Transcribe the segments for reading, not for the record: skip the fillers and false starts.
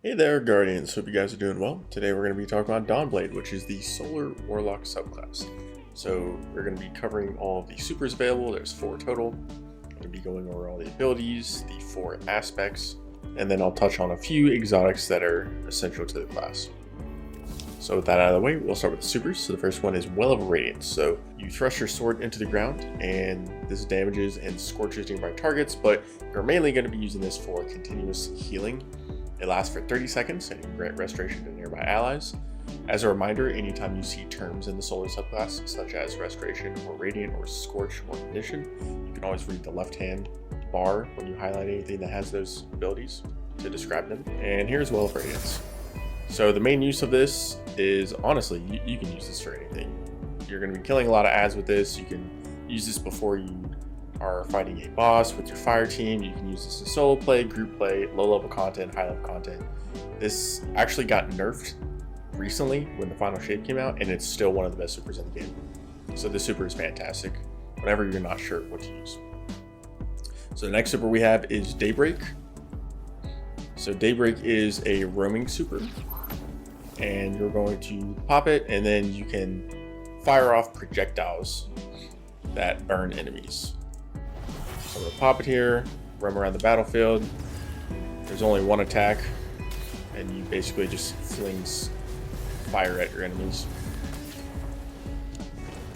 Hey there, Guardians. Hope you guys are doing well. Today we're going to be talking about Dawnblade, which is the Solar Warlock subclass. So we're going to be covering all of the supers available. There's 4 total. I'm going to be going over all the abilities, the 4 aspects, and then I'll touch on a few exotics that are essential to the class. So with that out of the way, we'll start with the supers. So the first one is Well of Radiance. So you thrust your sword into the ground, and this damages and scorches nearby targets, but you're mainly going to be using this for continuous healing. It lasts for 30 seconds and you can grant restoration to nearby allies. As a reminder, anytime you see terms in the solar subclass, such as restoration or radiant or scorch or condition, you can always read the left-hand bar when you highlight anything that has those abilities to describe them. And here's Well of Radiance. So the main use of this is, honestly, you can use this for anything. You're going to be killing a lot of ads with this. You can use this before you are fighting a boss with your fire team. You can use this in solo play, group play, low level content, high level content. This actually got nerfed recently when the final shape came out, and it's still one of the best supers in the game. So this super is fantastic whenever you're not sure what to use. So the next super we have is Daybreak. So Daybreak is a roaming super, and you're going to pop it, and then you can fire off projectiles that burn enemies. So I'm going to pop it here, roam around the battlefield. There's only one attack, and you basically just flings fire at your enemies.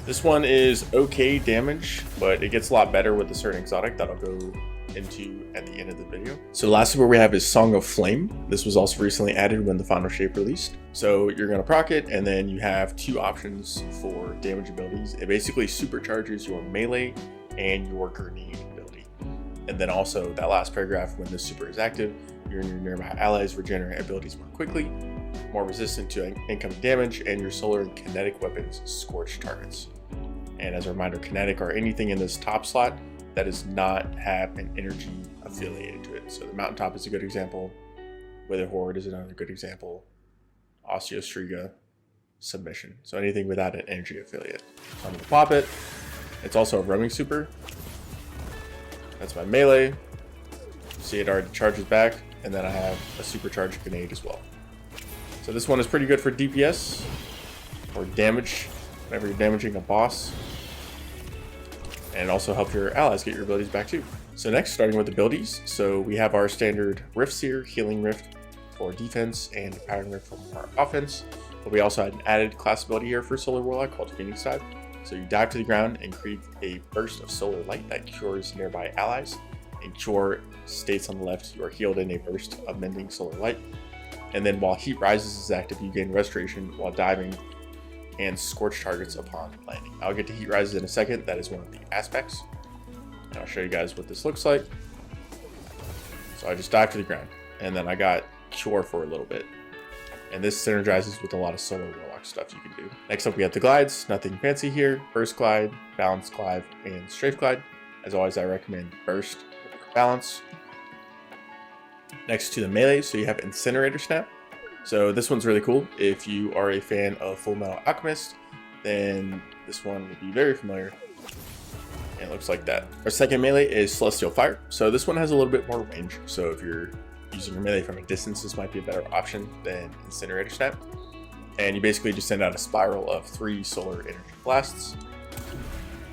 This one is okay damage, but it gets a lot better with a certain exotic that I'll go into at the end of the video. So the last super we have is Song of Flame. This was also recently added when the final shape released. So you're going to proc it, and then you have 2 options for damage abilities. It basically supercharges your melee and your grenade ability. And then also that last paragraph, when this super is active, your nearby allies regenerate abilities more quickly, more resistant to incoming damage, and your solar and kinetic weapons scorch targets. And as a reminder, kinetic are anything in this top slot that does not have an energy affiliated to it. So the Mountaintop is a good example. Wither Horde is another good example. Osteostriga, Submission. So anything without an energy affiliate. So I'm going to pop it. It's also a roaming super. That's my melee. See, it already charges back. And then I have a supercharged grenade as well. So this one is pretty good for DPS or damage whenever you're damaging a boss. And it also helps your allies get your abilities back too. So next, starting with abilities. So we have our standard Rift Seer, Healing Rift for defense, and Pattern Rift for our offense. But we also had an added class ability here for Solar Warlock called Phoenix Dive. So you dive to the ground and create a burst of solar light that cures nearby allies. And cure states on the left, you are healed in a burst of mending solar light. And then while Heat Rises is active, you gain restoration while diving and scorch targets upon landing. I'll get to Heat Rises in a second. That is one of the aspects. And I'll show you guys what this looks like. So I just dive to the ground, and then I got Cure for a little bit. And this synergizes with a lot of Solar Warlock stuff you can do. Next up, we have the glides. Nothing fancy here. Burst Glide, Balance Glide, and Strafe Glide. As always, I recommend Burst or Balance. Next to the melee, so you have Incinerator Snap. So this one's really cool. If you are a fan of Full Metal Alchemist, then this one will be very familiar. And it looks like that. Our second melee is Celestial Fire. So this one has a little bit more range. So if you're using your melee from a distance, this might be a better option than Incinerator Snap. And you basically just send out a spiral of 3 solar energy blasts.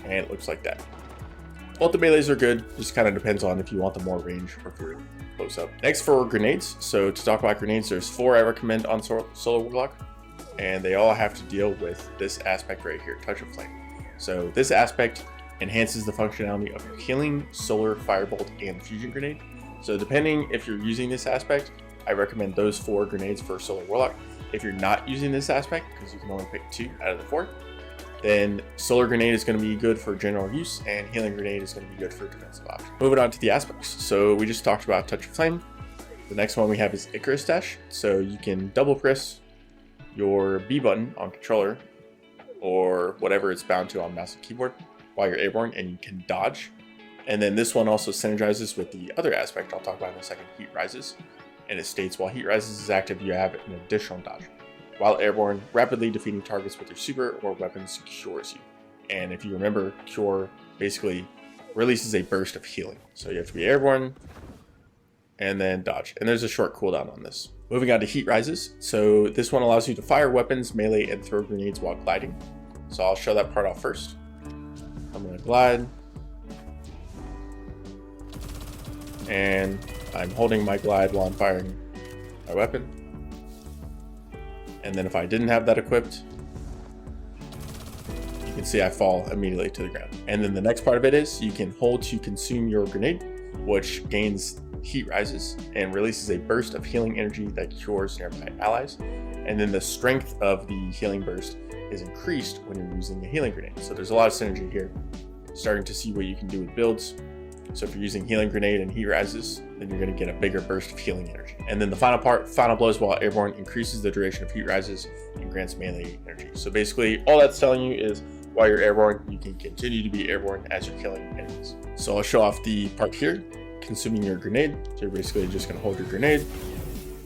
And it looks like that. Both the melees are good. Just kind of depends on if you want the more range or if you're close up. Next for grenades. So to talk about grenades, there's 4 I recommend on Solar Warlock. And they all have to deal with this aspect right here, Touch of Flame. So this aspect enhances the functionality of your healing, solar, firebolt, and fusion grenade. So depending if you're using this aspect, I recommend those 4 grenades for Solar Warlock. If you're not using this aspect, because you can only pick 2 out of the 4, then Solar Grenade is going to be good for general use, and Healing Grenade is going to be good for defensive options. Moving on to the aspects. So we just talked about Touch of Flame. The next one we have is Icarus Dash. So you can double press your B button on controller, or whatever it's bound to on mouse and keyboard, while you're airborne, and you can dodge. And then this one also synergizes with the other aspect I'll talk about in a second, Heat Rises. And it states while Heat Rises is active, you have an additional dodge. While airborne, rapidly defeating targets with your super or weapons cures you. And if you remember, Cure basically releases a burst of healing. So you have to be airborne and then dodge. And there's a short cooldown on this. Moving on to heat rises. So this one allows you to fire weapons, melee, and throw grenades while gliding. So I'll show that part off first. I'm gonna glide. And I'm holding my glide while I'm firing my weapon. And then if I didn't have that equipped, you can see I fall immediately to the ground. And then the next part of it is you can hold to consume your grenade, which gains heat rises and releases a burst of healing energy that cures nearby allies. And then the strength of the healing burst is increased when you're using a healing grenade. So there's a lot of synergy here. Starting to see what you can do with builds. So if you're using healing grenade and heat rises, then you're going to get a bigger burst of healing energy. And then the final part, final blows while airborne, increases the duration of heat rises and grants melee energy. So basically all that's telling you is while you're airborne, you can continue to be airborne as you're killing enemies. So I'll show off the part here, consuming your grenade. So you're basically just going to hold your grenade.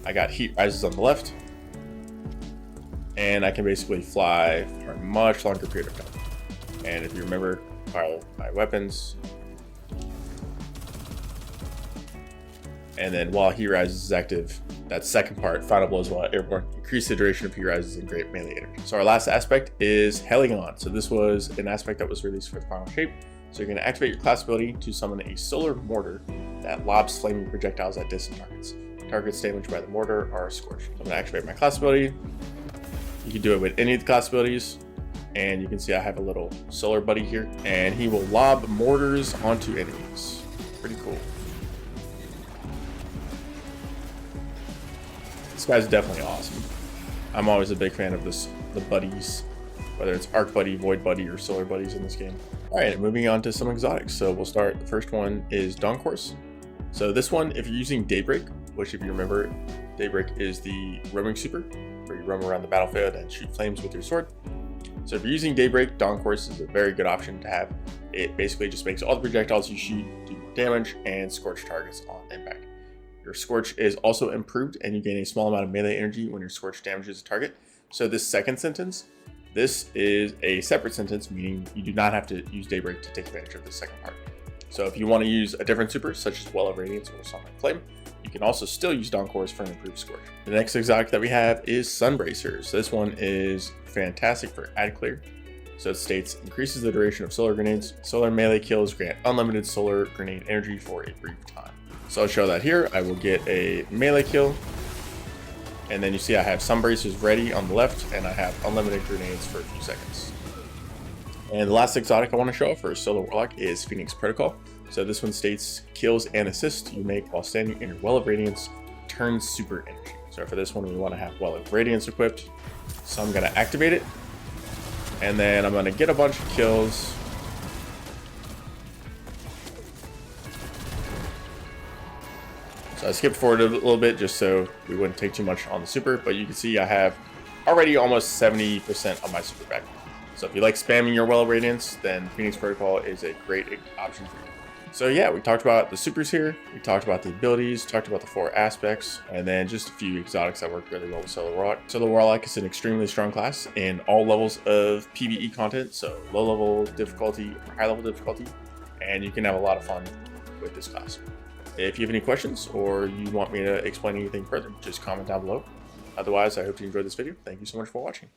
I got heat rises on the left. And I can basically fly for a much longer period of time. And if you remember, fire my weapons. And then while heat rises is active, that second part, final blows while airborne, increase the duration of heat rises and great melee energy. So our last aspect is Helion. So this was an aspect that was released for the final shape. So you're going to activate your class ability to summon a solar mortar that lobs flaming projectiles at distant targets. Targets damaged by the mortar are scorched. So I'm going to activate my class ability. You can do it with any of the class abilities. And you can see I have a little solar buddy here. And he will lob mortars onto enemies. Pretty cool. This guy's definitely awesome. I'm always a big fan of the buddies, whether it's Arc Buddy, Void Buddy, or Solar Buddies in this game. All right, moving on to some exotics. So we'll start, the first one is Dawn Course. So this one, if you're using Daybreak, which if you remember, Daybreak is the roaming super, where you roam around the battlefield and shoot flames with your sword. So if you're using Daybreak, Dawn Course is a very good option to have. It basically just makes all the projectiles you shoot do more damage and scorch targets on impact. Your Scorch is also improved and you gain a small amount of melee energy when your Scorch damages a target. So this second sentence, this is a separate sentence, meaning you do not have to use Daybreak to take advantage of the second part. So if you want to use a different super, such as Well of Radiance or Song of Flame, you can also still use Dawn Course for an improved Scorch. The next exotic that we have is Sunbracers. This one is fantastic for ad clear. So it states, increases the duration of solar grenades. Solar melee kills grant unlimited solar grenade energy for a brief time. So I'll show that here. I will get a melee kill. And then you see I have Sunbracers ready on the left, and I have unlimited grenades for a few seconds. And the last exotic I want to show for Solo Warlock is Phoenix Protocol. So this one states, kills and assists you make while standing in your Well of Radiance turns super energy. So for this one, we want to have Well of Radiance equipped. So I'm going to activate it. And then I'm going to get a bunch of kills. So I skipped forward a little bit just so we wouldn't take too much on the super, but you can see I have already almost 70% of my super back. So if you like spamming your Well of Radiance, then Phoenix Protocol is a great option for you. So yeah, we talked about the supers here, we talked about the abilities, talked about the 4 aspects, and then just a few exotics that work really well with Solar Warlock. Solar Warlock is an extremely strong class in all levels of PvE content, so low level difficulty, high level difficulty, and you can have a lot of fun with this class. If you have any questions or you want me to explain anything further, just comment down below. Otherwise, I hope you enjoyed this video. Thank you so much for watching.